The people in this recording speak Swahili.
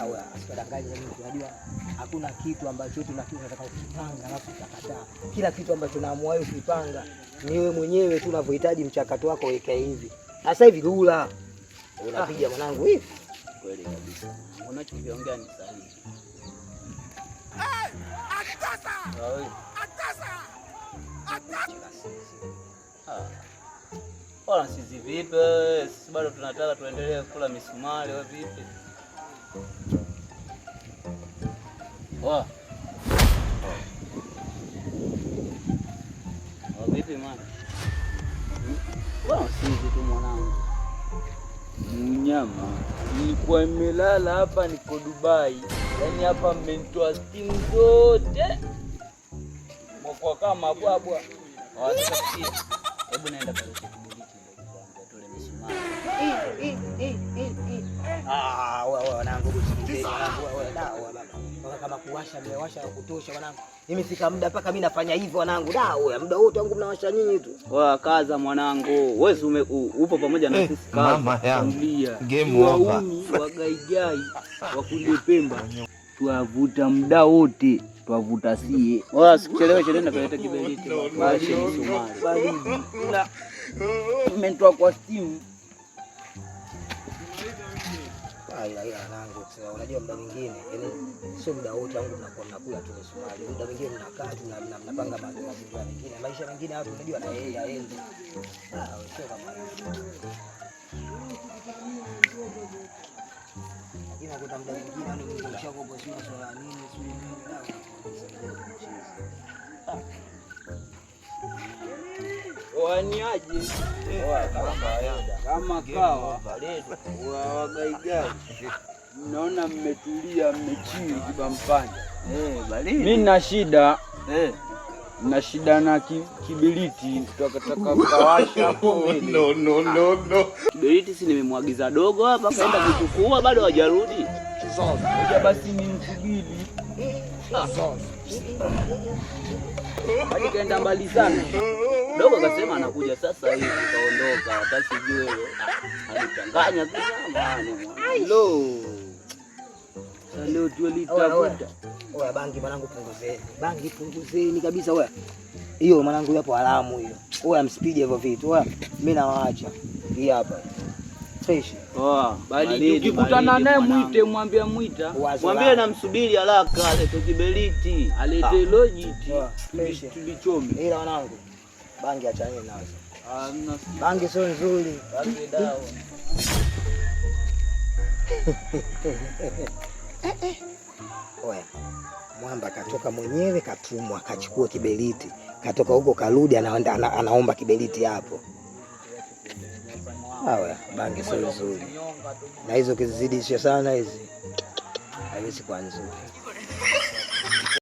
Wewe asikudanganye mtu, unajua hakuna kitu ambacho tunataka kupanga alafu utakataa. Kila kitu ambacho naamua wewe kupanga ni wewe mwenyewe tu unavyohitaji mchakato wako weka hivi. Sasa hivi dula. Unapiga mwanangu hivi. Kweli kabisa. Unachokiongea ni sahihi. Atasa! Wala sisi vipi? Sisi bado tunataka tuendelee kula misumari wewe vipi? Vipi mwana? Sisi tu mwanangu. Mnyama, nilikuwa nimelala hapa, niko Dubai. Yaani hapa mmenitoa stimu zote. Mko kama bwabwa. Hebu naenda kwa kibiriti tule misumari. Wewe wanangu usikize wewe dawa baba. Kama kuwasha mmewasha kutosha wanangu. Imefika muda mpaka mimi nafanya hivyo wanangu. Dawa muda wote wangu mnawasha nyinyi tu. Wewe kaza mwanangu. Wewe upo pamoja na sisi kaza. Mama yangu. Game over. Wagaigai wa kule Pemba. Tuwavuta muda wote. Tuwavuta sie. Wewe usichelewe nenda kuleta kibiriti. Basi misumari. Baridi. Mmetoa kwa steam. Wanangu, unajua muda mwingine sio muda wote wangu mnakula tu misumari. Muda mwingine mnakaa tu na mnapanga mazingira mengine. Maisha mengine watu unajua na yeye aende. Sio kama ina kuta muda mwingine ndio mshako kwa sio swala nini sio waniaje? Kama kawa wagaigai, naona mmetulia, mmechili kibampani. Mimi nina shida na shida na kibiriti, tutakataka kawasha hapo. No. Kibiriti si nimemwagiza dogo hapa kaenda kuchukua bado hajarudi. Ngoja basi nimsubiri. Hadi kaenda mbali sana. Dogo akasema anakuja sasa hivi kaondoka, hata sijui alichanganya kama lo. Leo tu litafuta. Oya bangi mwanangu punguzeni. Bangi punguzeni kabisa oya. Hiyo mwanangu hapo haramu hiyo. Oya msipige hivyo vitu. Oya mimi nawaacha. Hii hapa. Fresh. Bali ukikutana naye muite, mwambie muita. Mwambie namsubiri haraka alete kibiriti, alete lojiti. Tulichome. Ila wanangu bangi achane nazo. Bangi sio nzuri. Bangi dawa. Oya. Mwamba katoka mwenyewe katumwa akachukua kibiriti. Katoka huko karudi anaomba kibiriti hapo. Bangi sio nzuri. Na hizo kizidisha sana hizi. Haiwezi kuwa nzuri.